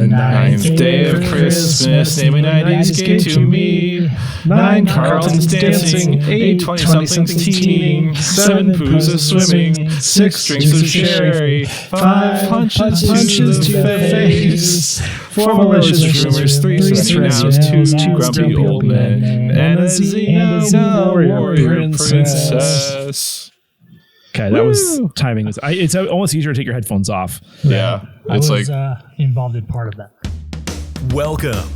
ninth day of Christmas, namely 90s gave to me. 9 Carltons dancing, 8 20-somethings teaming, 7 poos swimming, 6 drinks of sherry, 5 punches to the face, 4 malicious rumors, 3 sweaty nows, 2 grumpy old men, and a Xena warrior princess. Okay, that was timing. It's almost easier to take your headphones off. Yeah, it's like involved in part of that. Welcome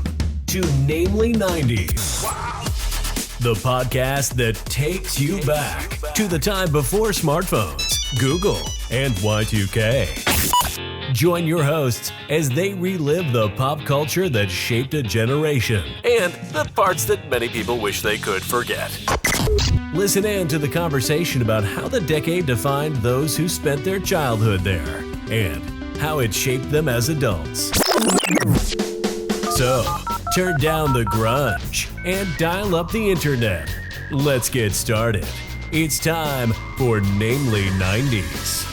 to Namely 90s, the podcast that takes you back to the time before smartphones, Google, and Y2K. Join your hosts as they relive the pop culture that shaped a generation and the parts that many people wish they could forget. Listen in to the conversation about how the decade defined those who spent their childhood there and how it shaped them as adults. So, turn down the grunge and dial up the internet. Let's get started. It's time for Namely 90s.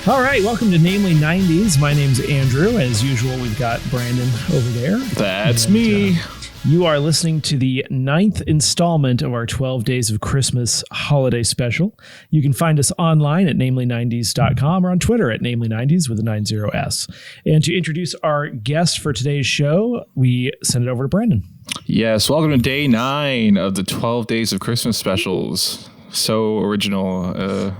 All right, welcome to Namely 90s. My name's Andrew. As usual, we've got Brandon over there. That's me. You are listening to the 9th installment of our 12 Days of Christmas holiday special. You can find us online at namely90s.com or on Twitter at namely90s with a 90s. And to introduce our guest for today's show, we send it over to Brandon. Yes, welcome to day 9 of the 12 Days of Christmas specials. So original,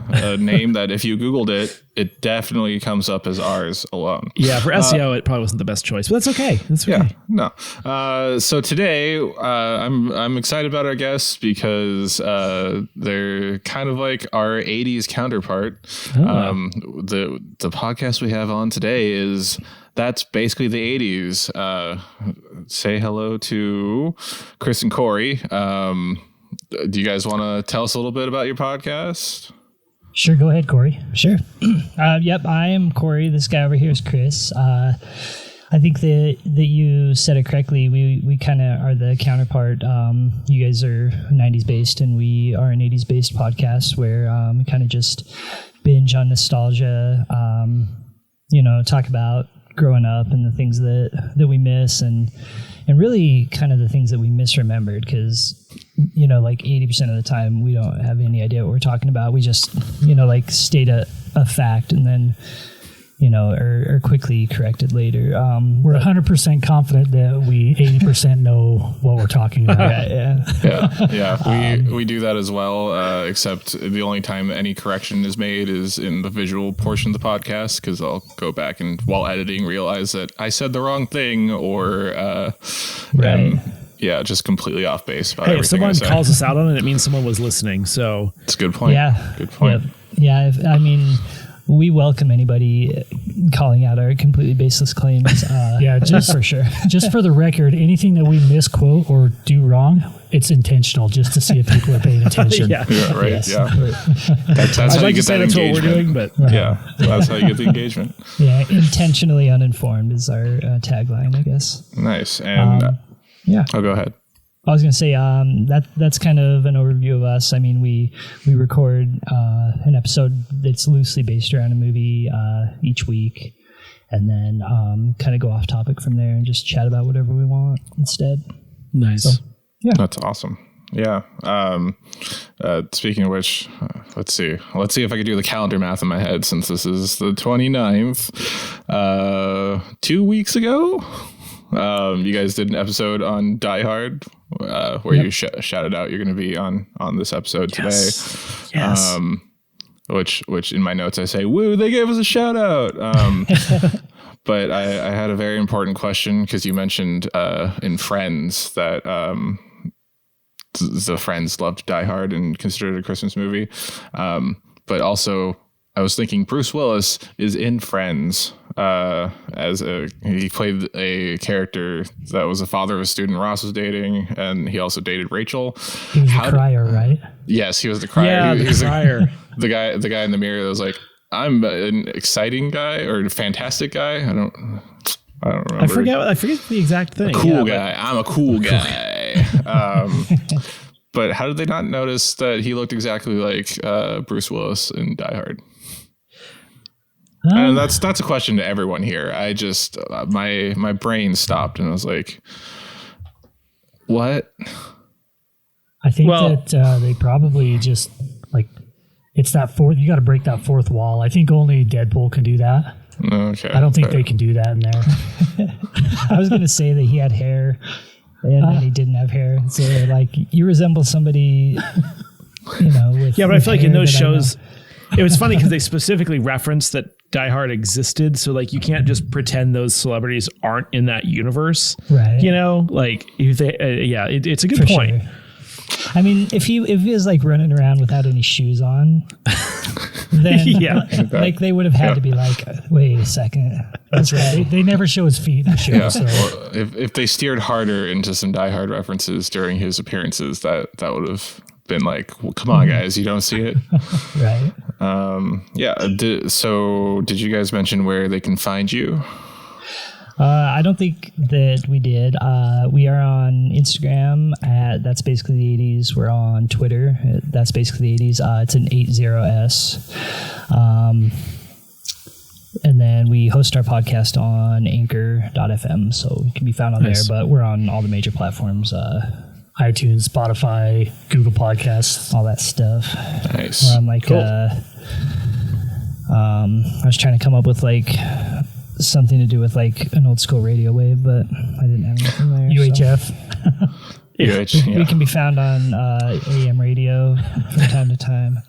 a name that if you Googled it, it definitely comes up as ours alone. Yeah, for SEO, it probably wasn't the best choice, but that's okay. That's okay. Yeah, no. So today, I'm excited about our guests because they're kind of like our 80s counterpart. Oh. The podcast we have on today that's basically the 80s. Say hello to Chris and Corey. Do you guys want to tell us a little bit about your podcast? Sure, go ahead, Corey. Sure. Yep, I am Corey. This guy over here is Chris. I think that you said it correctly. We kind of are the counterpart. You guys are 90s based, and we are an 80s based podcast where we kind of just binge on nostalgia. Talk about growing up and the things that we miss, and really kind of the things that we misremembered, because like 80% of the time we don't have any idea what we're talking about. We just state a fact and then are quickly corrected later. We're 100% confident that we 80% know what we're talking about. Yeah. We do that as well, except the only time any correction is made is in the visual portion of the podcast, because I'll go back and while editing realize that I said the wrong thing or just completely off base about everything. If someone calls us out on it means someone was listening. So it's a good point. Yeah. Good point. Yeah. We welcome anybody calling out our completely baseless claims. Just for sure. Just for the record, anything that we misquote or do wrong, it's intentional, just to see if people are paying attention. Yeah, right. Yes. Yeah. That's I'd how like you to say get that that's engagement. what we're doing, but that's how you get the engagement. Yeah, intentionally uninformed is our tagline, I guess. Nice. And I'll go ahead. I was going to say that's kind of an overview of us. I mean, we record an episode that's loosely based around a movie each week, and then kind of go off topic from there and just chat about whatever we want instead. Nice. So, yeah, that's awesome. Yeah. Speaking of which, let's see if I could do the calendar math in my head, since this is the 29th. 2 weeks ago, you guys did an episode on Die Hard, where you shouted out you're going to be on this episode today. Yes. Which in my notes I say, woo, they gave us a shout out. But I had a very important question, because you mentioned in Friends that the Friends loved Die Hard and considered it a Christmas movie. But also I was thinking Bruce Willis is in Friends. He played a character that was the father of a student Ross was dating, and he also dated Rachel. He was the crier, right? Yes, he was the crier. Yeah, he the crier. The guy in the mirror that was like, I'm an exciting guy or a fantastic guy. I don't remember. I forget the exact thing. A cool guy. I'm a cool guy. But how did they not notice that he looked exactly like Bruce Willis in Die Hard? And that's a question to everyone here. I just my brain stopped and I was like, what? I think that they probably just like it's that fourth. You got to break that fourth wall. I think only Deadpool can do that. Okay. I don't think they can do that in there. I was going to say that he had hair and then he didn't have hair. So like you resemble somebody, with but I feel like in those shows, it was funny because they specifically referenced that Die Hard existed. So like you can't just pretend those celebrities aren't in that universe. Right. Like if they, it's a good point. Sure. I mean, if he was like running around without any shoes on, then like they would have had to be like, wait a second. That's right. They never show his feet in the show. Yeah. So. Well, if they steered harder into some Die Hard references during his appearances, that would have been like, well, come on, guys, you don't see it. Right. Did you guys mention where they can find you? I don't think that we did. We are on Instagram at That's Basically the 80s. We're on Twitter at That's Basically the 80s. It's an 80S. And then we host our podcast on anchor.fm, so we can be found on there, but we're on all the major platforms. iTunes, Spotify, Google Podcasts, all that stuff. Nice. We're on like, cool. I was trying to come up with like something to do with like an old school radio wave, but I didn't have anything there. UHF. We can be found on AM radio from time to time.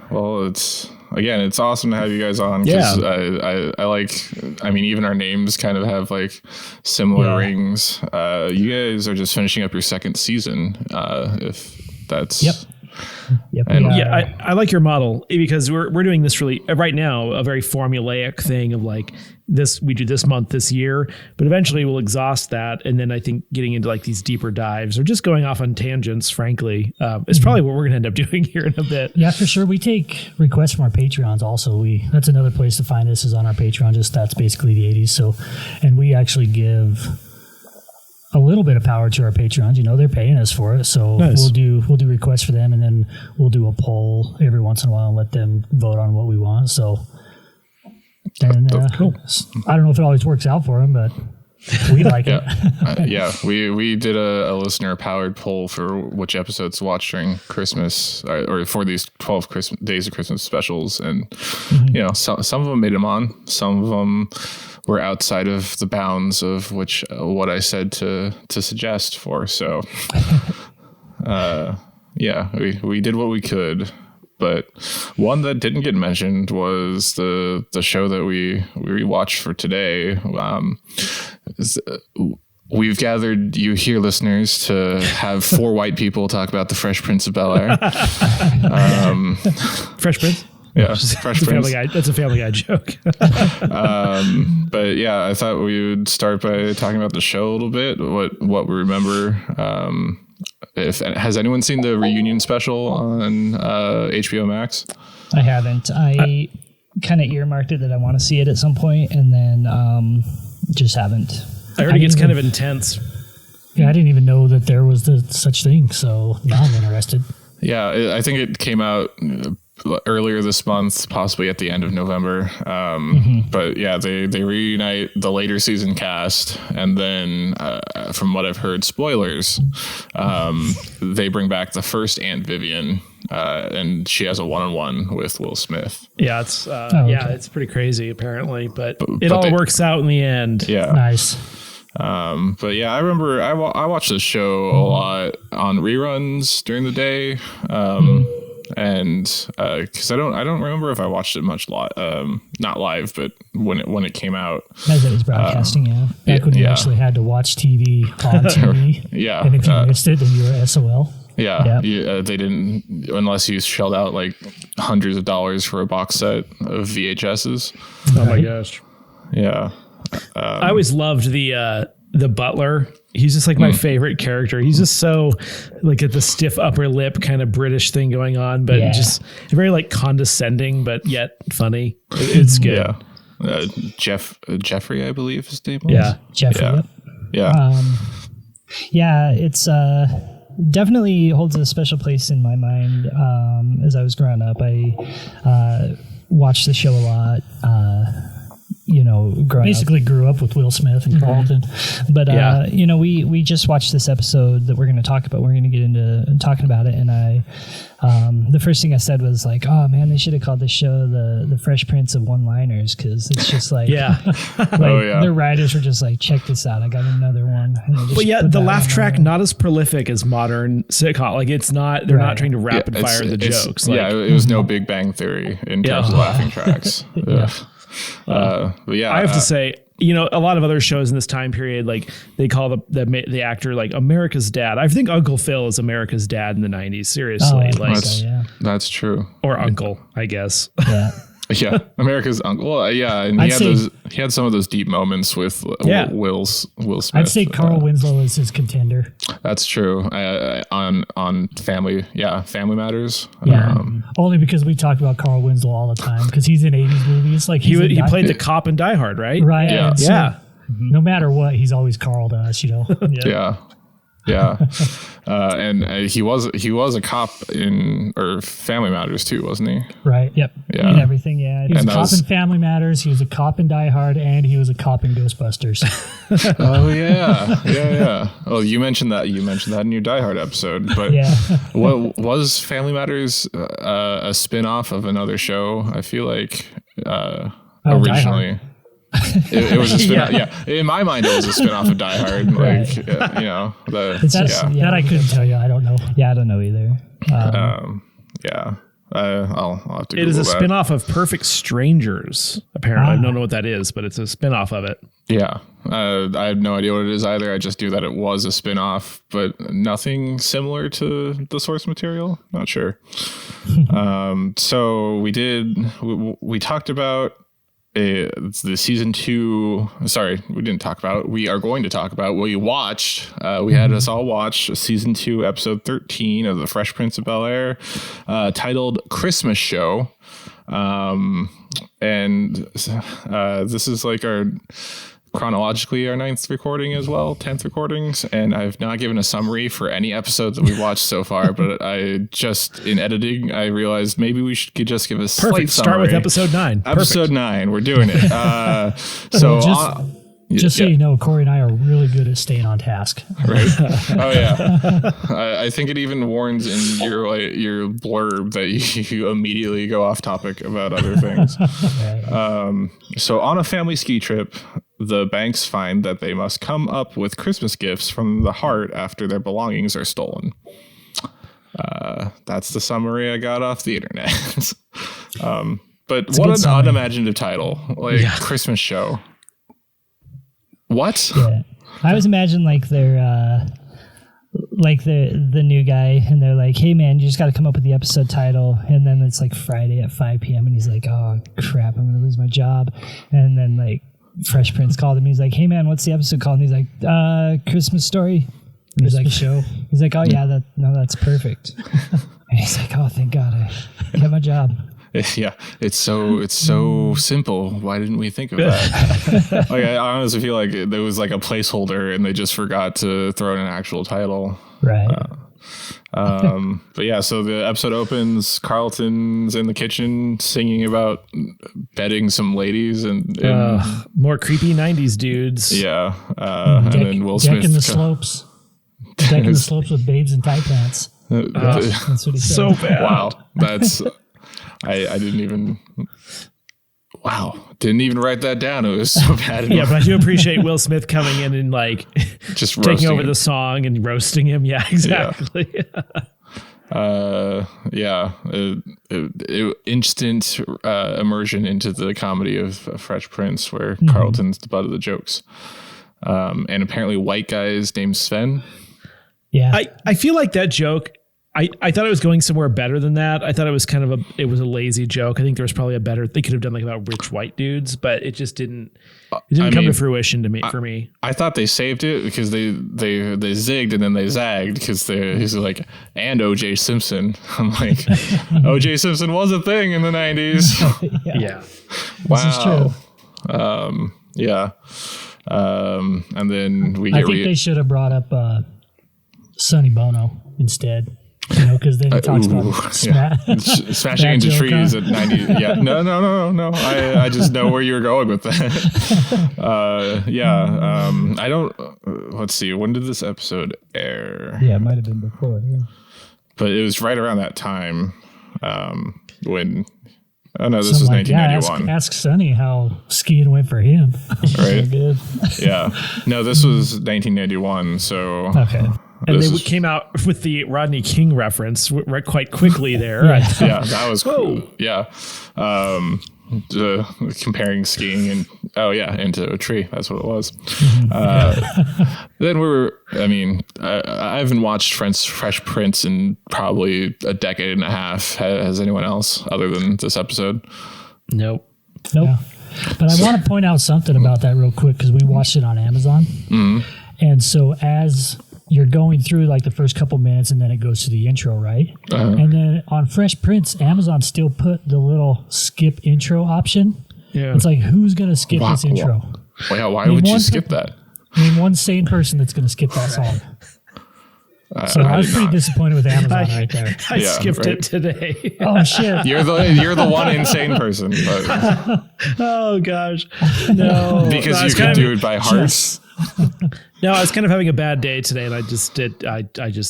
Well, it's awesome to have you guys on. I like, even our names kind of have like similar rings. You guys are just finishing up your second season. If that's Yep. And I like your model because we're doing this really right now, a very formulaic thing of like this, we do this month, this year, but eventually we'll exhaust that. And then I think getting into like these deeper dives or just going off on tangents, frankly, is probably what we're going to end up doing here in a bit. Yeah, for sure. We take requests from our Patreons also. That's another place to find us is on our Patreon. Just That's Basically the 80s. So, and we actually give a little bit of power to our Patreons. They're paying us for it. So nice. We'll do requests for them, and then we'll do a poll every once in a while and let them vote on what we want. So, and cool. I don't know if it always works out for them, but we like it. We did a listener powered poll for which episodes to watch during Christmas or for these 12 days of Christmas specials. And, some of them made them on, some of them were outside of the bounds of what I said to suggest for. So, we did what we could. But one that didn't get mentioned was the show that we rewatched for today. We've gathered you here, listeners, to have four white people talk about the Fresh Prince of Bel-Air. Fresh Prince? Yeah, Fresh Prince. That's a Family Guy joke. But yeah, I thought we would start by talking about the show a little bit, what we remember. Has anyone seen the reunion special on HBO Max? I haven't. I kind of earmarked it that I want to see it at some point, and then just haven't. I heard it gets kind of intense. Yeah, I didn't even know that there was such thing, so now I'm interested. Yeah, I think it came out earlier this month, possibly at the end of November. But yeah, they reunite the later season cast, and then from what I've heard, spoilers, they bring back the first Aunt Vivian, and she has a one-on-one with Will Smith. Yeah, it's it's pretty crazy apparently, but it all works out in the end. Yeah, nice. But yeah, I remember I watched this show a lot on reruns during the day. And because I don't remember if I watched it much not live, but when it came out, as it was broadcasting, back when you actually had to watch TV on TV, and if you missed it, then you were SOL. They didn't, unless you shelled out like hundreds of dollars for a box set of VHSs. Oh my gosh! Yeah, I always loved the butler. He's just like my favorite character. He's just so like at the stiff upper lip kind of British thing going on, but just very like condescending, but yet funny. It's good. Yeah. Jeffrey, I believe his name was. Yeah. Jeffrey. Yeah. It's definitely holds a special place in my mind. As I was growing up, I watched the show a lot. Basically grew up with Will Smith and Carlton. But, we just watched this episode that we're going to talk about. We're going to get into talking about it. And the first thing I said was like, oh man, they should have called this show the Fresh Prince of One-Liners. Cause it's just like, their writers were just like, check this out. I got another one. But yeah, the laugh track, not as prolific as modern sitcom. Like it's not, they're not trying to rapid fire the jokes. It was no Big Bang Theory in terms of laughing tracks. But yeah, I have to say, a lot of other shows in this time period, like they call the actor like America's Dad. I think Uncle Phil is America's Dad in the 90s. Seriously, that's true. Or Uncle, I guess. Yeah. Yeah, America's Uncle. And he had some of those deep moments with Will Smith. I'd say Carl Winslow is his contender. That's true. On Family Matters. Yeah, only because we talk about Carl Winslow all the time because he's in 80s movies. Like he played the cop in Die Hard, right? Right. Yeah. So, no matter what, he's always Carl to us. Yeah. And he was a cop in Family Matters too, wasn't he? Right. Yep. Yeah. And everything. Yeah. He was a cop in Family Matters. He was a cop in Die Hard, and he was a cop in Ghostbusters. Oh yeah. Oh, you mentioned that in your Die Hard episode. But what was Family Matters a spin-off of another show? I feel like originally. It was a spin-off. Yeah. In my mind, it was a spin-off of Die Hard. That I couldn't tell you. I don't know. Yeah, I don't know either. I'll have to Google It is a that. spin-off of Perfect Strangers, apparently. I don't know what that is, but it's a spin-off of it. Yeah. I have no idea what it is either. I just knew that it was a spin-off, but nothing similar to the source material. Not sure. So we talked about the season 2. Sorry, we didn't talk about. We are going to talk about what we watched. We had us all watch season 2, episode 13 of the Fresh Prince of Bel-Air, titled Christmas Show. And this is like chronologically our 9th recording as well, 10th recordings, and I've not given a summary for any episode that we've watched so far, but I just in editing I realized maybe we could just give a slight summary. Start with episode 9. Episode 9, we're doing it. So you know, Corey and I are really good at staying on task. Right? Oh yeah. I think it even warns in your blurb that you immediately go off topic about other things. So on a family ski trip, the Banks find that they must come up with Christmas gifts from the heart after their belongings are stolen. That's the summary I got off the internet. But what an unimaginative title, Christmas Show. What? Yeah. I always imagine like they're like the new guy and they're like, hey man, you just got to come up with the episode title. And then it's like Friday at 5 p.m. and he's like, oh crap, I'm going to lose my job. And then like Fresh Prince called him. He's like, hey man, what's the episode called? And he's like, Christmas Story. And he's like, show. He's like, oh yeah, that's perfect. And he's like, oh, thank God I got my job. Yeah, it's so simple. Why didn't we think of that? I honestly feel like there was like a placeholder and they just forgot to throw in an actual title. Right. But yeah, so the episode opens. Carlton's in the kitchen singing about bedding some ladies and more creepy 90s dudes. Yeah, and then Will Smith decking the slopes with babes in tight pants. That's what he said. So bad. Wow, that's. I didn't even write that down. It was so bad. Yeah, but I do appreciate Will Smith coming in and like just taking over the song and roasting him. Yeah, exactly. Instant immersion into the comedy of Fresh Prince, where Carlton's the butt of the jokes, and apparently white guys named Sven. Yeah, I feel like that joke. I thought it was going somewhere better than that. I thought it was it was a lazy joke. I think there was probably they could have done like about rich white dudes, but it just didn't come to fruition for me. I thought they saved it because they zigged and then they zagged because he's like, and OJ Simpson. I'm like, OJ Simpson was a thing in the 90s. Yeah. Wow. This is true. Yeah. And then I think they should have brought up Sonny Bono instead. Because then he talks about smashing into trees at 90. Yeah, no. I just know where you were going with that. I don't. Let's see. When did this episode air? Yeah, it might have been before. Yeah. But it was right around that time when. Oh no, this was 1991. Ask Sonny how skiing went for him. Right. So good. Yeah. No, this was 1991. So okay. And they came out with the Rodney King reference right quite quickly there. Yeah, that was cool. Yeah. Comparing skiing into a tree. That's what it was. Then I haven't watched Fresh Prince in probably a decade and a half. Has anyone else other than this episode? Nope. Yeah. But I want to point out something about that real quick because we watched it on Amazon. Mm-hmm. And so as you're going through like the first couple minutes and then it goes to the intro, right? Uh-huh. And then on Fresh Prince, Amazon still put the little skip intro option. Yeah. It's like, who's going to skip this intro? Why would you skip that? One sane person that's going to skip that song. So I was pretty disappointed with Amazon right there. I skipped it today. Oh shit! You're the one insane person. But. Oh gosh, no. Because you can do it by heart. No, I was kind of having a bad day today, and I just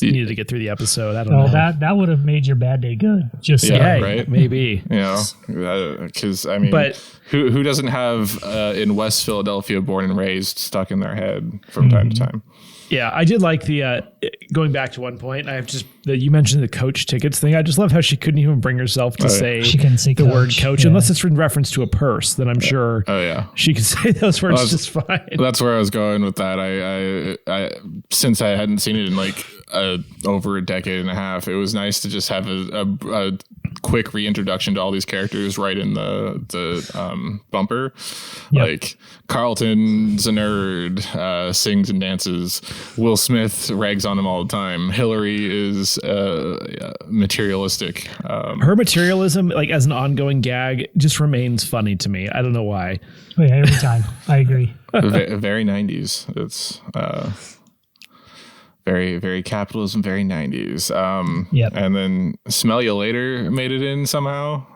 needed to get through the episode. I don't know. That would have made your bad day good. Just right? Maybe. Because who doesn't have in West Philadelphia, born and raised, stuck in their head from time to time? Yeah, I did like the going back to one point. You mentioned the coach tickets thing. I just love how she couldn't even bring herself to say the word coach unless it's in reference to a purse. Then I'm sure she could say those words just fine. That's where I was going with that. I since I hadn't seen it in like over a decade and a half, it was nice to just have a quick reintroduction to all these characters right in the bumper. Yep. Like Carlton's a nerd, sings and dances. Will Smith rags on him all the time. Hillary is materialistic. Her materialism, like as an ongoing gag, just remains funny to me. I don't know why. Oh, yeah, every time. I agree. Very 90s. It's very, very capitalism, very 90s. Yep. And then Smell You Later made it in somehow.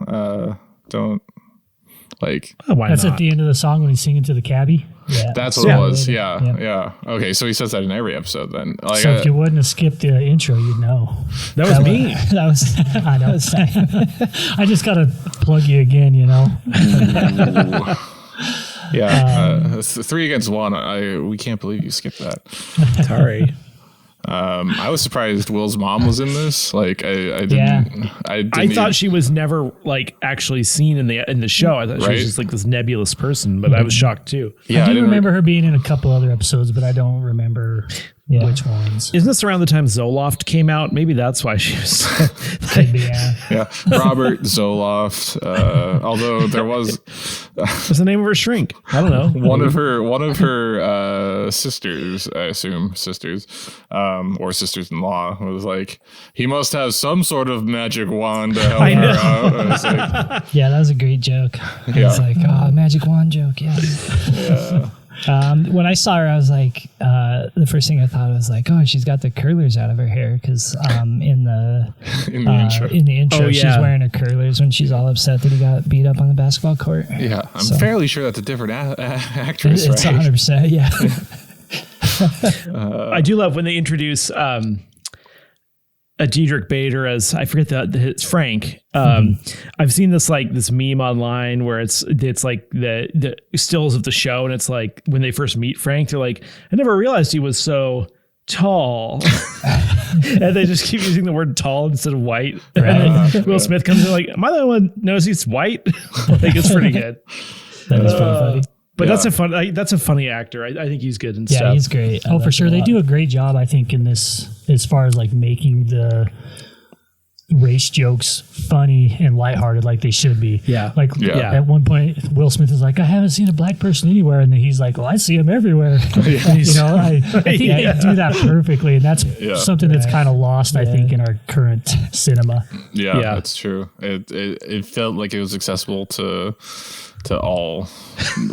That's at the end of the song when he's singing to the cabbie. Yeah, that's what it was. Yeah. Okay, so he says that in every episode then. So if you wouldn't have skipped the intro, you'd know. That was me. That was. I know. I just gotta plug you again. Yeah, 3 against 1. We can't believe you skipped that. Sorry. I was surprised Will's mom was in this. Like I didn't. I thought she was never like actually seen in the show. I thought she was just like this nebulous person, but I was shocked too. Yeah, I do remember her being in a couple other episodes, but I don't remember which ones. Isn't this around the time Zoloft came out? Maybe that's why she was. Could be, yeah. Robert Zoloft. Although there was. What's the name of her shrink? I don't know. One of her sisters, I assume sisters, or sisters-in-law, was like, he must have some sort of magic wand to help her out. I was like, yeah, that was a great joke. Yeah. It's like, magic wand joke. Yeah. When I saw her, I was like, the first thing I thought was like, oh, she's got the curlers out of her hair because in the intro she's wearing her curlers when she's all upset that he got beat up on the basketball court. Yeah, I'm fairly sure that's a different actress. It's 100%. Yeah. I do love when they introduce a Diedrich Bader as, I forget it's Frank. I've seen this meme online where it's like the stills of the show, and it's like when they first meet Frank, they're like, I never realized he was so tall. And they just keep using the word tall instead of white. Right. And then Will Smith comes in like, am I the only one who knows he's white? I think it's pretty good. That is pretty funny. But that's a funny actor. I think he's good and stuff. Yeah, he's great. Oh, for sure. They do a great job, I think, in this as far as like making the race jokes funny and lighthearted like they should be. Yeah. At one point, Will Smith is like, I haven't seen a black person anywhere. And then he's like, well, I see him everywhere. I think they do that perfectly. And that's something that's kind of lost, I think, in our current cinema. Yeah, that's true. It felt like it was accessible to to all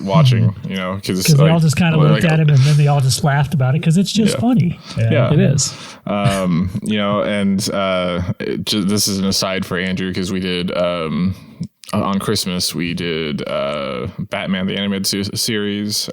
watching, because they all just kind of looked at him and then they all just laughed about it because it's just funny. Yeah, it is. This is an aside for Andrew because we did on Christmas we did Batman the Animated Series,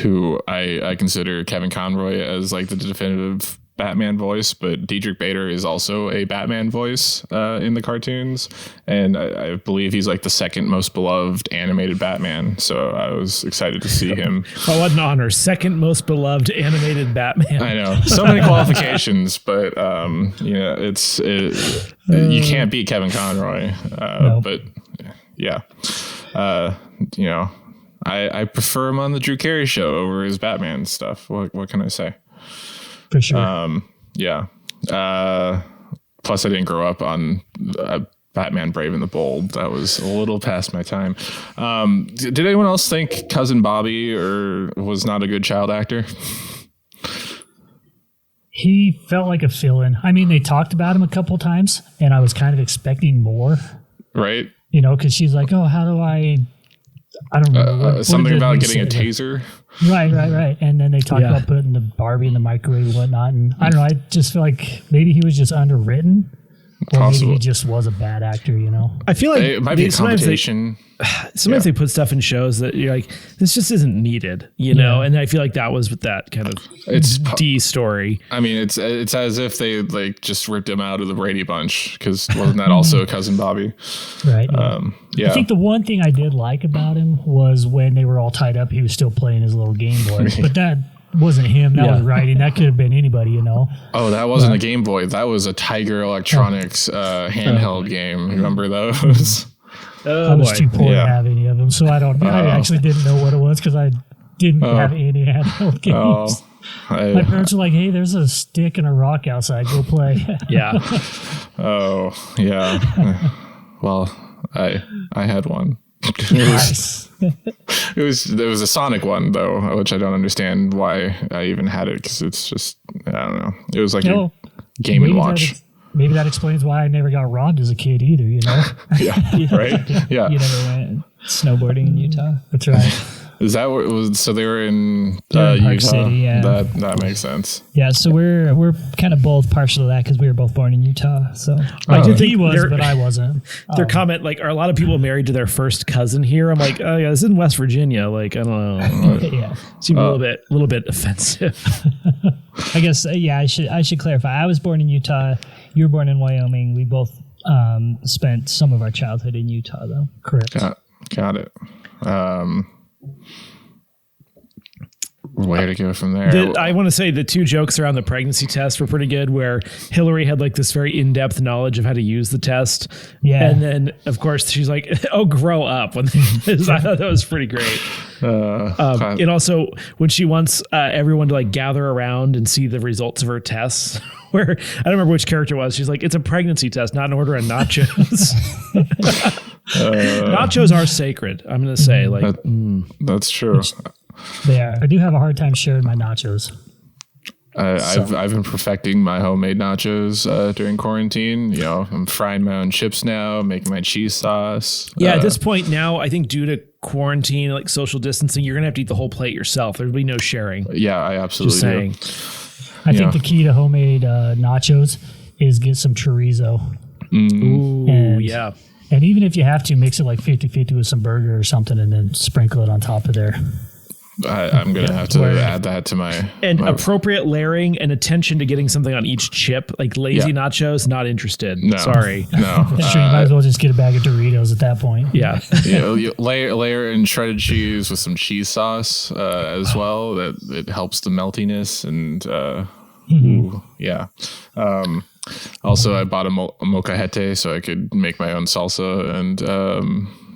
who I consider Kevin Conroy as like the definitive Batman voice, but Diedrich Bader is also a Batman voice in the cartoons, and I believe he's like the second most beloved animated Batman, so I was excited to see him. Oh, what an honor. Second most beloved animated Batman. I know, so many qualifications, but you can't beat Kevin Conroy. No. But yeah, I prefer him on the Drew Carey show over his Batman stuff. What can I say? For sure. Yeah. Plus, I didn't grow up on Batman Brave and the Bold. That was a little past my time. Did anyone else think Cousin Bobby was not a good child actor? He felt like a fill-in. I mean, they talked about him a couple times, and I was kind of expecting more. Right. Because she's like, oh, how do I don't remember. Something about getting a taser. Right. And then they talked about putting the Barbie in the microwave and whatnot. And I don't know. I just feel like maybe he was just underwritten. Or maybe he just was a bad actor, I feel like it might be a competition. Sometimes they put stuff in shows that you're like, this just isn't needed, know? And I feel like that was with that kind of D story. I mean, it's as if they like just ripped him out of the Brady Bunch, because wasn't that also Cousin Bobby? Right. Yeah. I think the one thing I did like about him was when they were all tied up, he was still playing his little Game Boy. But that wasn't him. That was writing. That could have been anybody, Oh, that wasn't a Game Boy. That was a Tiger Electronics handheld game. Remember those? I was too poor to have any of them, so I actually didn't know what it was because I didn't have any handheld games. My parents were like, "Hey, there's a stick and a rock outside. Go play." Yeah. Oh, yeah. Well, I had one. It was a Sonic one though, which I don't understand why I even had it, because it's just, I don't know. It was like a Game & Watch. Maybe that explains why I never got robbed as a kid either, Yeah, right? Yeah. You never went snowboarding in Utah? That's right. Is that what it was? So they were in Park Utah? City, yeah. That makes sense. Yeah, so we're kind of both partial to that because we were both born in Utah. So I did think he was, but I wasn't. Their comment, like, are a lot of people married to their first cousin here? I'm like, oh yeah, this is in West Virginia. Like, I don't know. Yeah, seemed a little bit offensive. I guess I should clarify. I was born in Utah. You were born in Wyoming. We both spent some of our childhood in Utah, though. Correct. Got it. Where to go from there? I want to say the two jokes around the pregnancy test were pretty good, where Hillary had like this very in-depth knowledge of how to use the test. Yeah. And then, of course, she's like, oh, grow up. I thought that was pretty great. And also when she wants everyone to like gather around and see the results of her tests, where I don't remember which character it was. She's like, it's a pregnancy test, not an order of nachos. Nachos are sacred, I'm going to say. Like, that's true. They are. I do have a hard time sharing my nachos. I've been perfecting my homemade nachos during quarantine. I'm frying my own chips now, making my cheese sauce. Yeah, at this point now, I think due to quarantine, like social distancing, you're gonna have to eat the whole plate yourself. There'll be no sharing. Yeah, I absolutely do. I think the key to homemade nachos is get some chorizo. Ooh, yeah. And even if you have to, mix it like 50-50 with some burger or something and then sprinkle it on top of there. I'm going to have to add that to my... appropriate layering and attention to getting something on each chip. Like lazy nachos, not interested. No, sorry. No. That's true. You might as well just get a bag of Doritos at that point. Yeah. You layer in shredded cheese with some cheese sauce as well. That it helps the meltiness and... Ooh, yeah. Also, I bought a molcajete so I could make my own salsa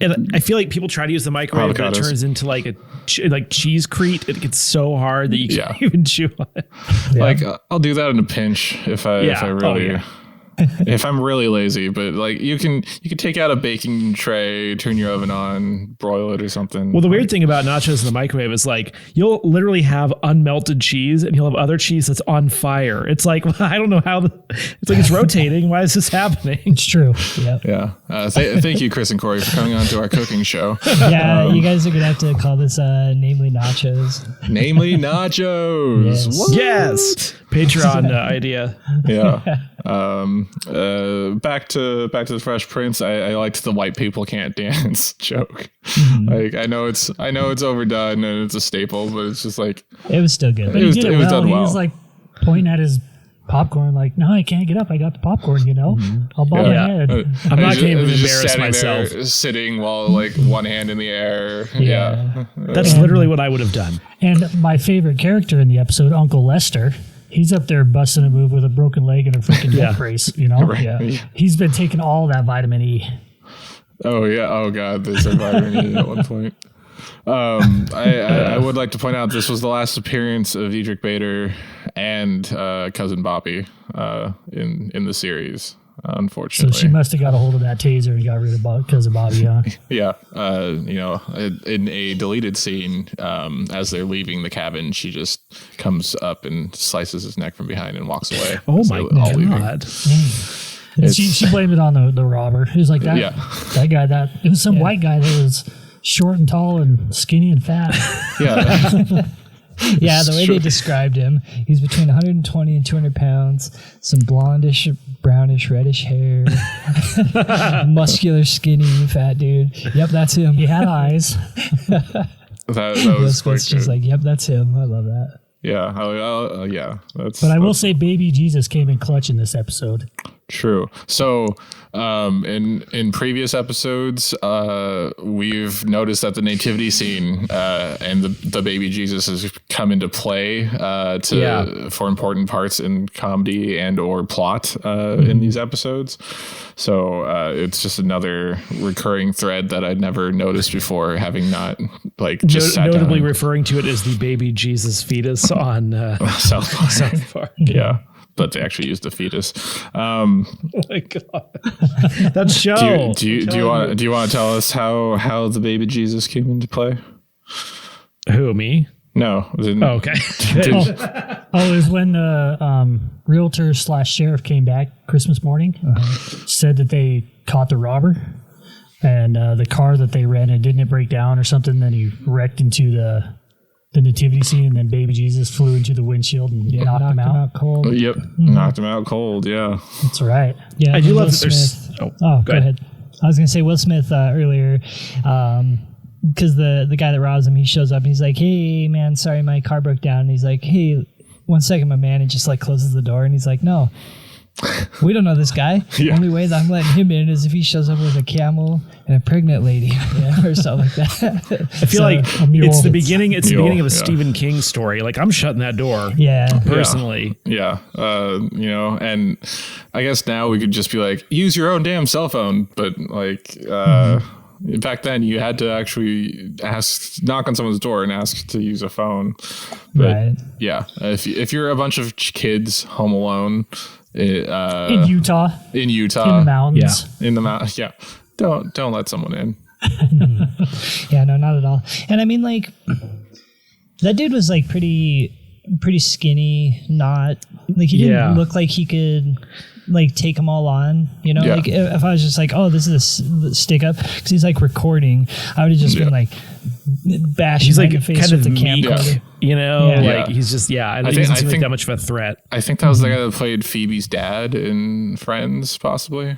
and I feel like people try to use the microwave, but it turns into like a cheesecrete. It gets so hard that you can't even chew on it. Yeah. Like I'll do that in a pinch if I really. if I'm really lazy, but like you can take out a baking tray, turn your oven on, broil it or something. Well, the weird thing about nachos in the microwave is like you'll literally have unmelted cheese and you'll have other cheese that's on fire. It's like, I don't know how it's like it's rotating. Why is this happening? It's true. Yep. Yeah. Thank you, Chris and Corey, for coming on to our cooking show. Yeah, you guys are gonna have to call this namely nachos. Namely nachos. Yes. What? Yes. Patreon idea. Yeah. Back to the Fresh Prince. I liked the white people can't dance joke. Like I know it's overdone and it's a staple, but it's just like It was still good. But he did it well. done He well. was like pointing at his popcorn, like, no, I can't get up. I got the popcorn, I'll bob my head. I'm not going to He's just embarrass standing myself. there, sitting while like one hand in the air. Yeah. That's literally what I would have done. And my favorite character in the episode, Uncle Lester, he's up there busting a move with a broken leg and a freaking neck brace, Right. Yeah. He's been taking all that vitamin E. Oh yeah. Oh god. There's a vitamin E at one point. I would like to point out this was the last appearance of Edric Bader and cousin Bobby in the series. So Unfortunately, she must have got a hold of that taser and got rid of because of Bobby, huh? yeah. In a deleted scene, as they're leaving the cabin, she just comes up and slices his neck from behind and walks away. Oh as my they're all leaving. God. And she blamed it on the robber. He was like, that guy, it was some white guy that was short and tall and skinny and fat. Yeah. Yeah, the way they described him, he's between 120 and 200 pounds, some blondish, brownish, reddish hair, muscular, skinny, fat dude. Yep, that's him. He had eyes. that was quite Just good. like, yep, that's him. I love that. Yeah. Yeah. But But I will say baby Jesus came in clutch in this episode. true. So, in previous episodes, we've noticed that the nativity scene and the baby Jesus has come into play for important parts in comedy and or plot in these episodes. So it's just another recurring thread that I'd never noticed before, having not like just sat Notably down. referring to it as the baby Jesus fetus on South Park. South Park. Yeah. But they actually used the fetus. Oh my God. That show. Do you want to tell us how the baby Jesus came into play? Who, me? No. Oh, okay. It was when the realtor / sheriff came back Christmas morning, said that they caught the robber, and the car that they rented didn't it break down or something. Then he wrecked into the nativity scene, and then baby Jesus flew into the windshield and knocked him out. cold. Yep. Knocked him out cold. Yeah. That's right. Yeah, I do Will love that there's. Smith- Oh, go ahead. I was going to say Will Smith earlier, because the guy that robs him, he shows up and he's like, hey, man, sorry, my car broke down. And he's like, hey, 1 second, my man. And just like closes the door. And he's like, no, we don't know this guy. The only way that I'm letting him in is if he shows up with a camel and a pregnant lady or something like that. I feel like it's the beginning. It's the Mule, beginning of a yeah. Stephen King story. Like I'm shutting that door. Yeah. Personally. Yeah. And I guess now we could just be like, use your own damn cell phone. But like, back then you had to actually knock on someone's door and ask to use a phone. But Right. yeah, if you're a bunch of kids home alone, In Utah, in in Utah, the mountains. in the mountains, yeah, don't let someone in. Yeah, no, not at all. And I mean, like, that dude was like pretty skinny, not like he didn't look like he could like take them all on, you know. Yeah. Like if I was just like, oh, this is a stick up because he's like recording, I would have just been like bashing He's him like in the face kind with of the meek, camcorder. you know. Yeah. Like he's just he doesn't I seem like think- that much of a threat. I think that was the guy that played Phoebe's dad in Friends, possibly.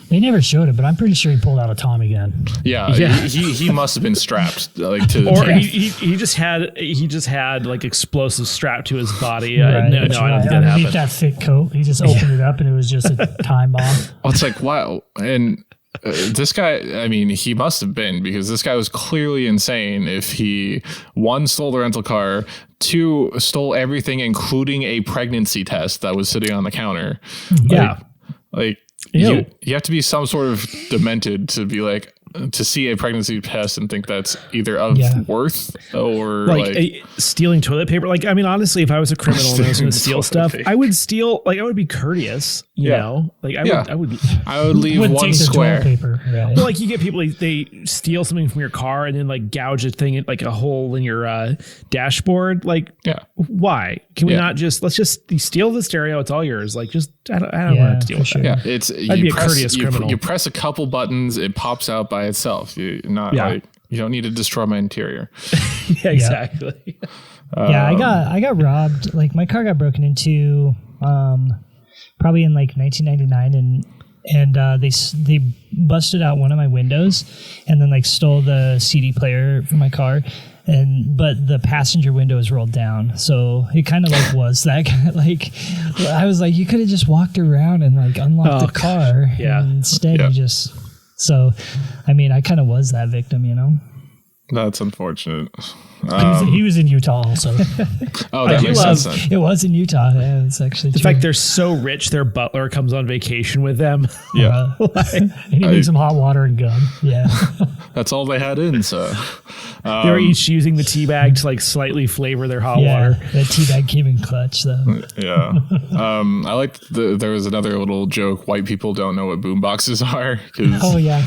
They never showed it, but I'm pretty sure he pulled out a Tommy gun. Yeah. He must have been strapped like to the Or tank. he just had like explosives strapped to his body. Right, No, that's I don't right. think that Underneath happened. that thick coat, he just opened it up and it was just a time bomb. Well, it's like, wow. And this guy, I mean, he must have been, because this guy was clearly insane if he, 1, stole the rental car, 2, stole everything, including a pregnancy test that was sitting on the counter. Yeah. Like Ew. you have to be some sort of demented to be like, to see a pregnancy test and think that's either of worth or like stealing toilet paper. Like, I mean, honestly, if I was a criminal and I was going to steal stuff, I would steal. Like, I would be courteous. You know, like I would leave one square. Paper, right. Well, like you get people they steal something from your car and then like gouge a thing like a hole in your dashboard. Like, why can we not just you steal the stereo? It's all yours. Like, just I don't want to deal with that. Yeah, I'd be a courteous criminal. You press a couple buttons, it pops out by itself. You don't need to destroy my interior. Yeah, exactly. I got robbed. Like my car got broken into probably in like 1999, and they busted out one of my windows and then like stole the CD player from my car. But the passenger window is rolled down, so it kind of like was that like I was like, you could have just walked around and like unlocked the car. Yeah. And instead you just. So, I mean, I kind of was that victim, you know. That's unfortunate. He was in Utah also. Oh, that makes sense then. It was in Utah. Yeah, it's actually the fact they're so rich, their butler comes on vacation with them. Yeah. And he makes some hot water and gum. Yeah. That's all they had in, so. They were each using the tea bag to like slightly flavor their hot water. That tea bag came in clutch, though. Yeah. I liked there was another little joke. White people don't know what boomboxes are. Oh, yeah.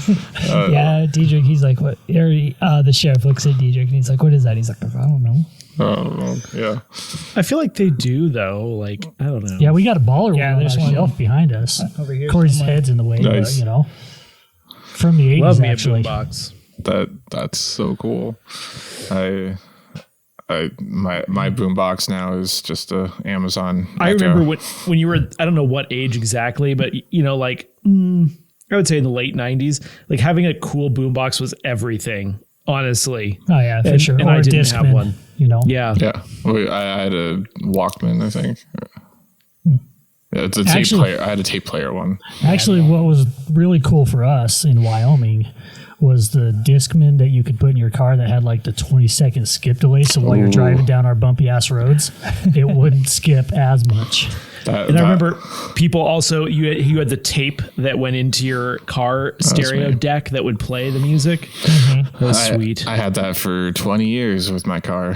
Yeah, Diedrich, he's like, what? The sheriff looks at Diedrich and he's like, what is that? He's like, I don't know. Yeah. I feel like they do, though. Like, I don't know. Yeah, we got a baller one on there's our one shelf behind us. Over here. Corey's head's in the way, Nice. but, you know. From the 80s, Love me actually. a boombox. That's so cool. My boombox now is just a Amazon. I remember when you were, I don't know what age exactly, but you know, like I would say in the late 90s, like having a cool boombox was everything. Honestly. Oh yeah, for sure. And Or I a didn't have Discman, one. You know. Yeah. Yeah. I had a Walkman, I think. Yeah, it's a tape Actually- player. I had a tape player one. Actually, what was really cool for us in Wyoming was the Discman that you could put in your car that had like the 20-second skip delay. So while you're driving down our bumpy ass roads, it wouldn't skip as much. And I remember people also, you had the tape that went into your car stereo deck that would play the music. Mm-hmm. That was sweet. I had that for 20 years with my car.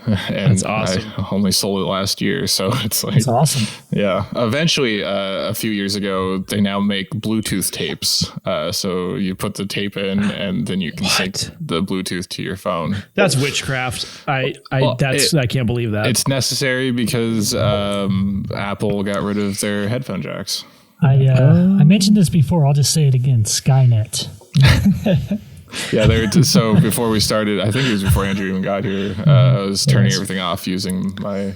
And That's awesome. I only sold it last year. So it's like, It's awesome. yeah. Eventually, a few years ago, they now make Bluetooth tapes. So you put the tape in and then you can sync the Bluetooth to your phone. That's witchcraft. I can't believe that. It's necessary because Apple got rid of their headphone jacks. I mentioned this before. I'll just say it again. Skynet. Yeah, so before we started, I think it was before Andrew even got here, I was turning everything off using my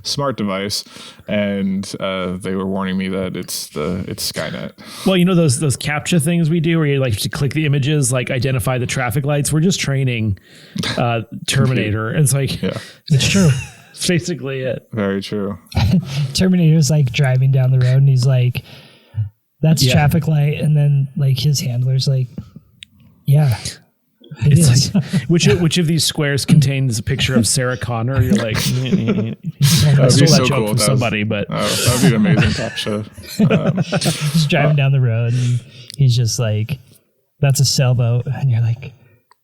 smart device, and they were warning me that it's Skynet. Well, you know those CAPTCHA things we do where you like to click the images, like identify the traffic lights. We're just training Terminator. And it's like, It's true. it's basically it. Very true. Terminator's like driving down the road and he's like, that's traffic light. And then like his handler's like, yeah, it is. Like, which of these squares contains a picture of Sarah Connor? You're like, I That'd stole be that so joke cool. from somebody, but That'd be an amazing top show. He's driving down the road and he's just like, that's a sailboat. And you're like,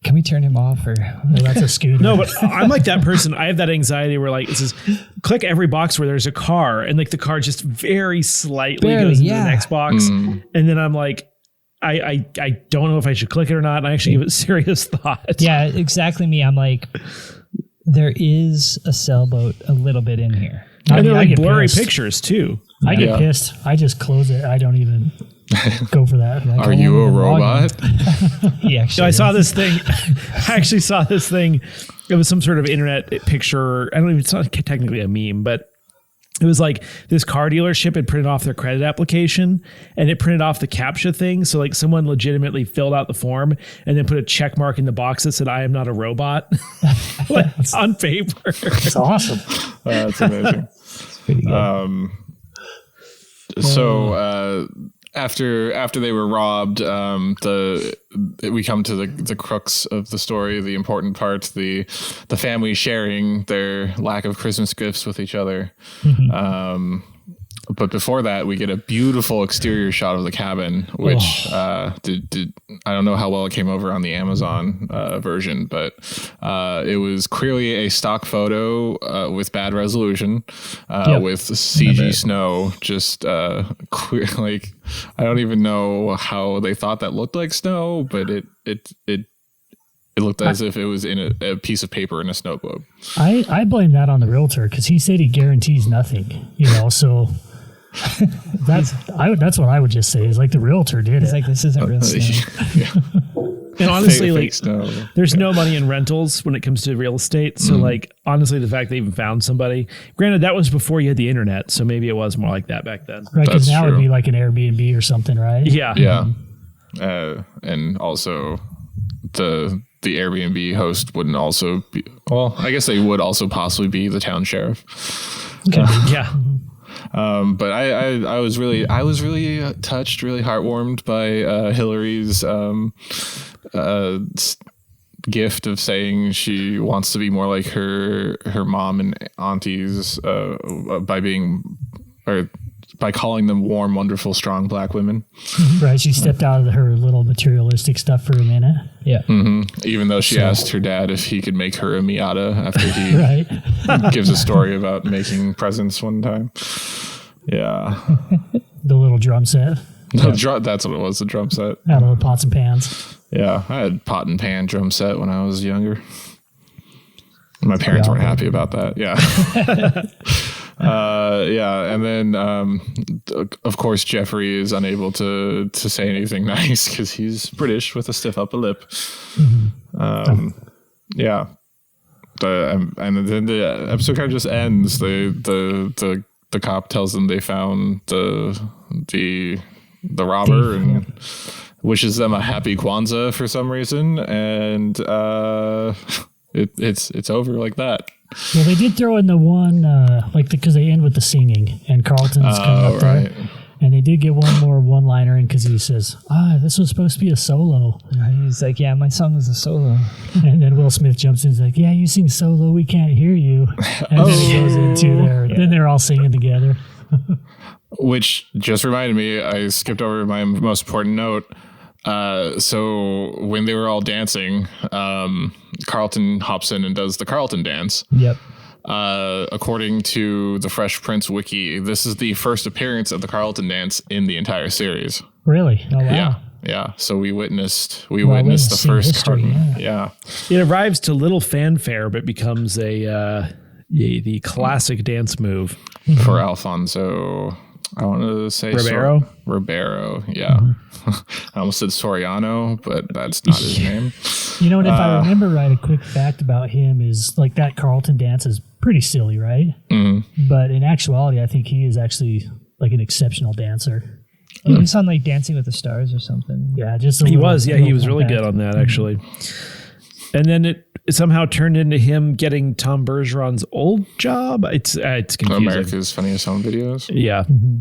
can we turn him off? Or that's a scooter. no, but I'm like that person. I have that anxiety where like it says, click every box where there's a car, and like the car just very slightly goes into the next box, and then I'm like, I don't know if I should click it or not. And I actually give it serious thought. Yeah, exactly me. I'm like, there is a sailboat a little bit in here. And they're like get blurry pissed. pictures too. I get pissed. I just close it. I don't even go for that. Like, Are you a robot? He actually So I saw this thing. I actually saw this thing. It was some sort of internet picture. I don't even, it's not technically a meme, but it was like this car dealership had printed off their credit application and it printed off the CAPTCHA thing. So like someone legitimately filled out the form and then put a check mark in the box that said, I am not a robot. Like, on paper. It's awesome. That's amazing. pretty good. So after they were robbed, we come to the crux of the story, the important part, the family sharing their lack of Christmas gifts with each other. But before that, we get a beautiful exterior shot of the cabin, which did I don't know how well it came over on the Amazon version, but it was clearly a stock photo with bad resolution, with CG snow. Just clear, like I don't even know how they thought that looked like snow, but it looked as if it was in a piece of paper in a snow globe. I blame that on the realtor because he said he guarantees nothing. So. That's what I would just say is like the realtor did It's it. like, this isn't real snow. And honestly, Fake snow. there's no money in rentals when it comes to real estate. So like, honestly, the fact they even found somebody, granted that was before you had the internet. So maybe it was more like that back then. Right, because That's now true. it'd be like an Airbnb or something, right? Yeah. Yeah. And also the Airbnb host wouldn't also be, well, I guess they would also possibly be the town sheriff. Yeah. But I was really touched, really heartwarmed by Hillary's gift of saying she wants to be more like her mom and aunties by calling them warm, wonderful, strong Black women. Right, she stepped out of her little materialistic stuff for a minute. Yeah. Even though she asked her dad if he could make her a Miata after he Right. gives a story about making presents one time. Yeah. The little drum set That's what it was, the drum set. out of the pots and pans. Yeah, I had pot and pan drum set when I was younger. My parents weren't happy about that. Yeah. And then, of course, Jeffrey is unable to say anything nice because he's British with a stiff upper lip. Yeah. And then the episode kind of just ends. The cop tells them they found the robber and wishes them a happy Kwanzaa for some reason, and it's over like that. Well, they did throw in the one, because they end with the singing, and Carlton's coming up there. And they did get one more one-liner in because he says, this was supposed to be a solo. He's like, yeah, my song is a solo. And then Will Smith jumps in and is like, yeah, you sing solo, we can't hear you. And then he goes into there. Then they're all singing together. Which just reminded me, I skipped over my most important note. So when they were all dancing, Carlton hops in and does the Carlton dance. Yep. According to the Fresh Prince wiki, this is the first appearance of the Carlton dance in the entire series. Really? Oh, wow. Yeah. So we witnessed the witnessing first history, Carlton. Yeah. It arrives to little fanfare, but becomes the classic dance move For Alfonso. I want to say Ribeiro. Yeah. I almost said Soriano, but that's not his name. You know, and if I remember right, a quick fact about him is like that Carlton dance is pretty silly, right? Mm-hmm. But in actuality, I think he is actually like an exceptional dancer. He was on like Dancing with the Stars or something. Yeah, just he was really good on that actually. And then it somehow turned into him getting Tom Bergeron's old job. It's confusing. America's Funniest Home Videos. Yeah. Mm-hmm.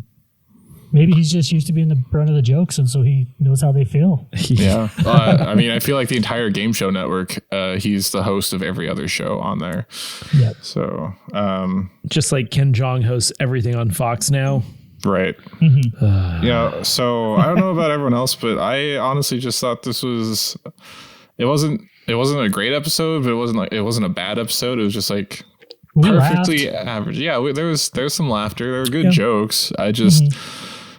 Maybe he's just used to being the brunt of the jokes, and so he knows how they feel. Yeah. I mean, I feel like the entire Game Show Network, he's the host of every other show on there. Yeah. So, just like Ken Jeong hosts everything on Fox now. right. Mm-hmm. Yeah. So I don't know about everyone else, but I honestly just thought this was, it wasn't a great episode, but it wasn't a bad episode. It was just like perfectly average. Yeah. There's some laughter. There were good jokes. I just,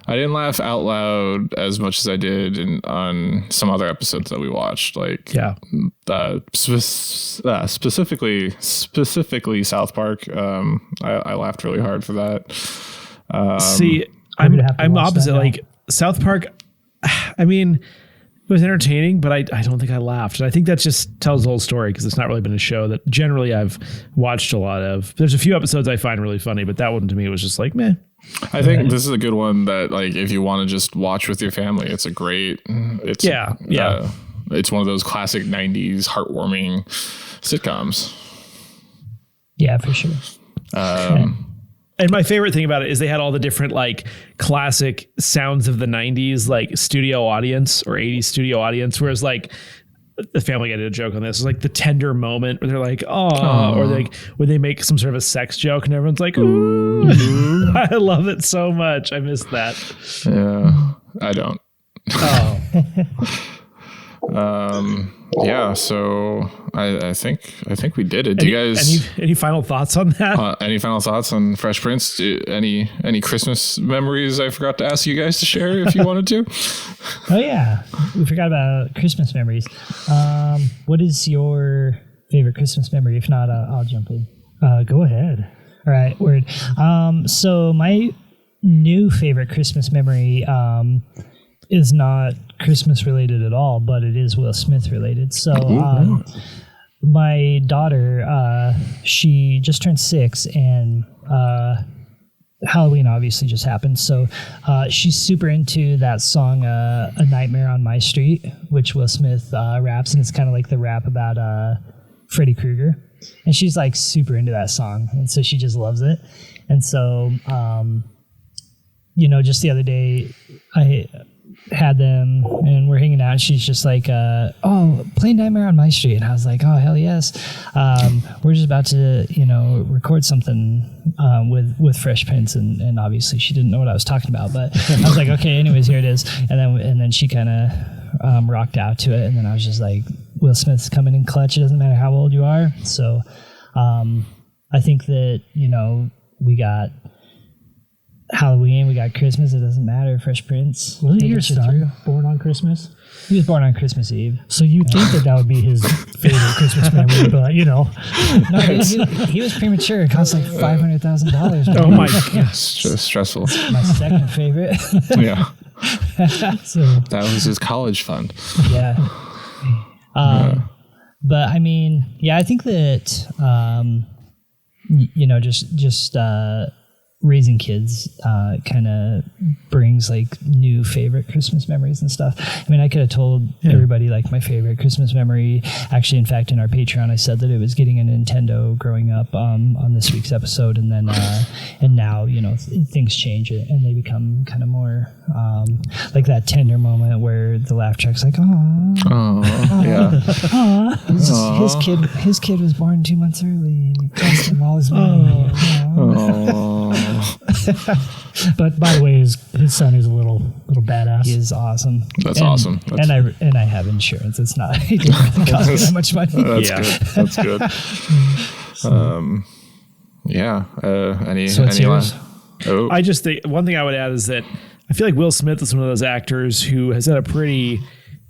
I didn't laugh out loud as much as I did on some other episodes that we watched. Like, specifically South Park. I laughed really hard for that. See, I'm opposite. Like South Park, I mean, it was entertaining, but I don't think I laughed. And I think that just tells the whole story because it's not really been a show that generally I've watched a lot of. There's a few episodes I find really funny, but that one to me was just like, meh. I think this is a good one that, like, if you want to just watch with your family, it's it's one of those classic 90s heartwarming sitcoms. Yeah, for sure. And my favorite thing about it is they had all the different like classic sounds of the 90s, like studio audience or 80s studio audience. Whereas like the Family Guy did a joke on this. It's like the tender moment where they're like, oh, or like when they make some sort of a sex joke and everyone's like, ooh. I love it so much. I miss that. Yeah, I don't. Oh. Yeah, so I think we did it. Do you guys any final thoughts on that? Any final thoughts on Fresh Prince? Any Christmas memories I forgot to ask you guys to share if you wanted to? Oh yeah, we forgot about Christmas memories. What is your favorite Christmas memory? If not, I'll jump in. Go ahead. All right, word. So my new favorite Christmas memory is not Christmas related at all, but it is Will Smith related. So my daughter, she just turned 6, and Halloween obviously just happened. So she's super into that song, A Nightmare on My Street, which Will Smith raps, and it's kind of like the rap about Freddy Krueger. And she's like super into that song, and so she just loves it. And so, just the other day, I had them and we're hanging out, and she's just like, play Nightmare on My Street. And I was like, oh, hell yes. We're just about to, record something with Fresh Prince, and obviously she didn't know what I was talking about, but I was like, okay, anyways, here it is. And then she kind of rocked out to it, and then I was just like, Will Smith's coming in clutch. It doesn't matter how old you are. So I think that, we got Halloween, we got Christmas, it doesn't matter. Fresh Prince. Was your son born on Christmas? He was born on Christmas Eve. So you'd think that would be his favorite Christmas memory, but No, he was premature. It cost like $500,000. Oh my God. It's just stressful. My second favorite. Yeah. So That was his college fund. yeah. But I mean, yeah, I think that, just raising kids kind of brings like new favorite Christmas memories and stuff. I mean, I could have told everybody like my favorite Christmas memory. Actually, in fact, in our Patreon, I said that it was getting a Nintendo growing up on this week's episode, and then and now things change and they become kind of more like that tender moment where the laugh track's like, oh Yeah. his kid was born 2 months early and it cost him all his money. but by the way, his son is a little badass. He is awesome. That's awesome. And I have insurance. It's not. He didn't really cost me that much money. That's good. Yeah. Any yours? last? Oh. I just think one thing I would add is that I feel like Will Smith is one of those actors who has had a pretty,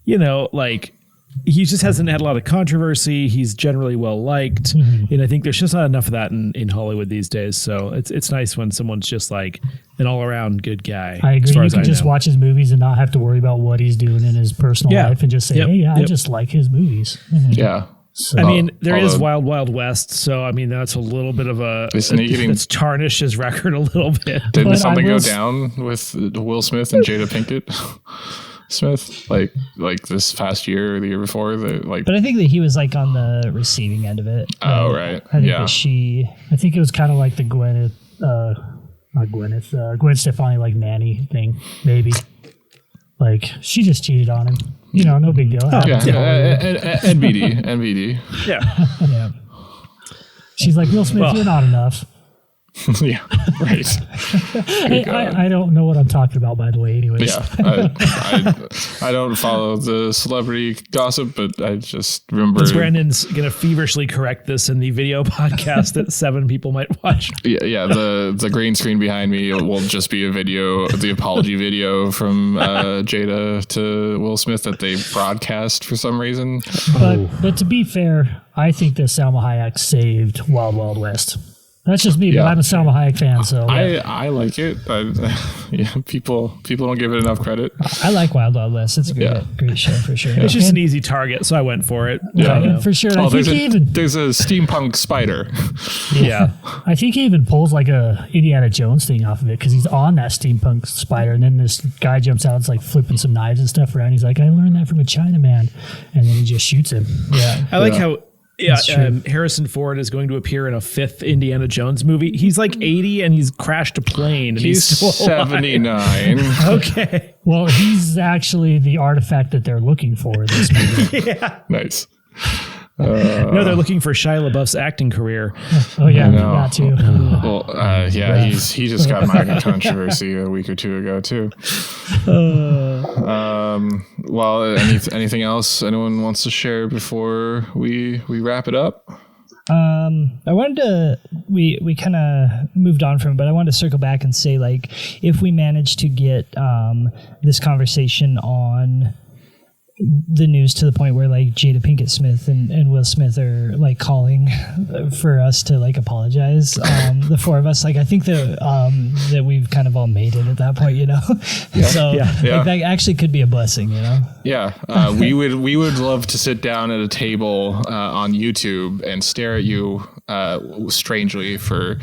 he just hasn't had a lot of controversy. He's generally well liked. Mm-hmm. And I think there's just not enough of that in Hollywood these days. So it's nice when someone's just like an all around good guy. I agree. You can just watch his movies and not have to worry about what he's doing in his personal life and just say, I just like his movies. Mm-hmm. Yeah. So, I mean, there is Wild Wild West, so I mean that's a little bit of it's tarnished his record a little bit. Didn't something go down with Will Smith and Jada Pinkett Smith like this past year or the year before? But I think that he was like on the receiving end of it. Oh right, I think that I think it was kind of like the Gwen Stefani like nanny thing, maybe. Like she just cheated on him. No big deal. NBD. Yeah. She's like, Will Smith, you're not enough. Yeah, right. I don't know what I'm talking about, by the way. Anyways, I don't follow the celebrity gossip, but I just remember. Brandon's gonna feverishly correct this in the video podcast that 7 people might watch. Yeah. The green screen behind me will just be a video, the apology video from Jada to Will Smith that they broadcast for some reason. But to be fair, I think that Salma Hayek saved Wild Wild West. That's just me, but I'm a Salma Hayek fan, so I like it. People don't give it enough credit. I like Wild Wild West. It's a great show for sure. It's just an easy target, so I went for it. Yeah, for sure. I think there's a steampunk spider. Yeah, I think he even pulls like a Indiana Jones thing off of it because he's on that steampunk spider, and then this guy jumps out, it's like flipping some knives and stuff around. He's like, I learned that from a Chinaman, and then he just shoots him. Yeah, I like how Yeah, Harrison Ford is going to appear in a 5th Indiana Jones movie. He's like 80 and he's crashed a plane. And he's still 79. Okay. Well, he's actually the artifact that they're looking for in this movie. Yeah. Nice. No, they're looking for Shia LaBeouf's acting career. Oh yeah, that too. Well, he just got MAGA controversy a week or two ago too. Well, anything else anyone wants to share before we wrap it up? I wanted to, we kind of moved on from it, but I wanted to circle back and say, like, if we manage to get this conversation on the news to the point where like Jada Pinkett Smith and Will Smith are like calling for us to like apologize, the 4 of us, like I think that we've kind of all made it at that point, you know. So like, that actually could be a blessing, you know. We would love to sit down at a table on YouTube and stare at you strangely for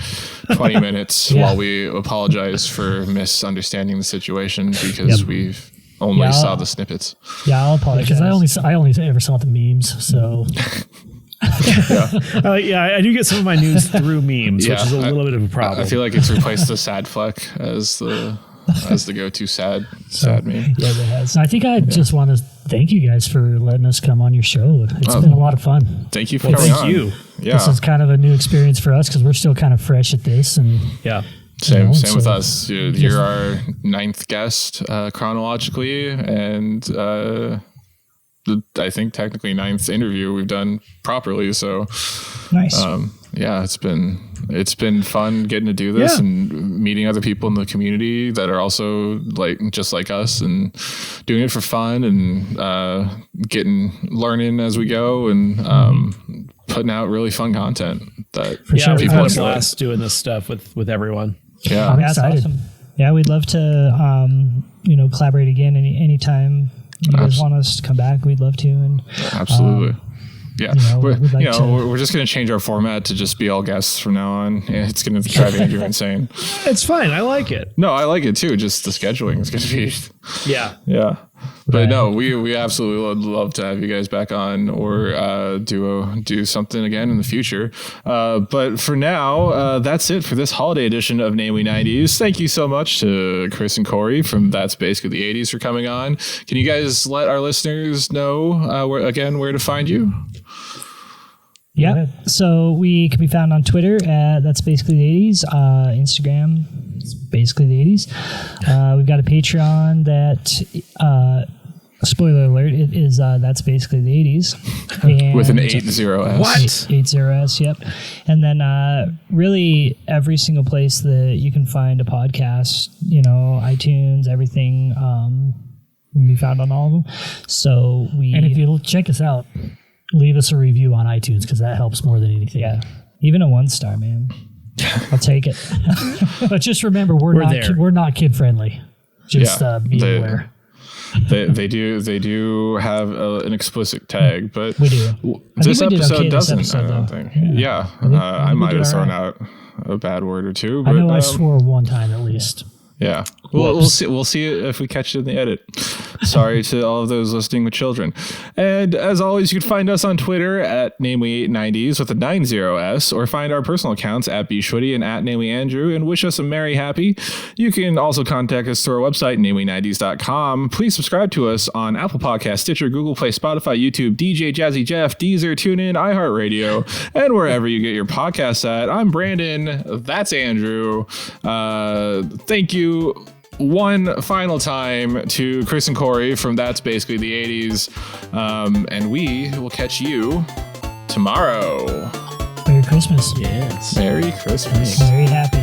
20 minutes while we apologize for misunderstanding the situation because we've only saw the snippets. Yeah, I'll apologize because I only ever saw the memes. So I do get some of my news through memes, which is a little bit of a problem. I feel like it's replaced the sad fleck as the go-to sad meme. Yeah, it has. I think I just want to thank you guys for letting us come on your show. It's been a lot of fun. Thank you for coming on. Thank you. Yeah. This is kind of a new experience for us because we're still kind of fresh at this, and Same with us. You're our 9th guest chronologically, and I think technically 9th interview we've done properly. So Nice. It's been fun getting to do this and meeting other people in the community that are also like just like us and doing it for fun and learning as we go and putting out really fun content that we've had a blast doing this stuff with everyone. Yeah, I'm That's excited. awesome. Yeah, we'd love to collaborate again anytime you guys want us to come back. We'd love to. And absolutely. We're just going to change our format to just be all guests from now on. Yeah, it's going to drive Andrew insane. It's fine. I like it. No, I like it too. Just the scheduling is going to be. Yeah. But no, we absolutely would love to have you guys back on or do something again in the future. But for now, that's it for this holiday edition of Namely 90s. Thank you so much to Chris and Corey from That's Basically the 80s for coming on. Can you guys let our listeners know where to find you? Yeah. So we can be found on Twitter at That's Basically the 80s. Instagram, it's basically the 80s. We've got a Patreon that, spoiler alert, it is That's Basically the 80s. And with an 80S. What? 80S, yep. And then really every single place that you can find a podcast, iTunes, everything, we can be found on all of them. So and if you'll check us out, leave us a review on iTunes because that helps more than anything. Yeah, even a 1-star, man. I'll take it. But just remember, we're not kid friendly. Just be aware. They do have an explicit tag, but we do. This episode doesn't. I don't think. Yeah, I might have thrown out a bad word or two. But, I know I swore one time at least. Yeah, we'll see. We'll see if we catch it in the edit. Sorry to all of those listening with children. And as always, you can find us on Twitter at namely90s with a 90s, or find our personal accounts at bshwitty and at namelyandrew and wish us a merry happy. You can also contact us through our website, namely90s.com. Please subscribe to us on Apple Podcasts, Stitcher, Google Play, Spotify, YouTube, DJ Jazzy Jeff, Deezer, TuneIn, iHeartRadio, and wherever you get your podcasts at. I'm Brandon. That's Andrew. Thank you one final time to Chris and Corey from That's Basically the 80s. And we will catch you tomorrow. Merry Christmas. Yes. Merry Christmas. Very happy.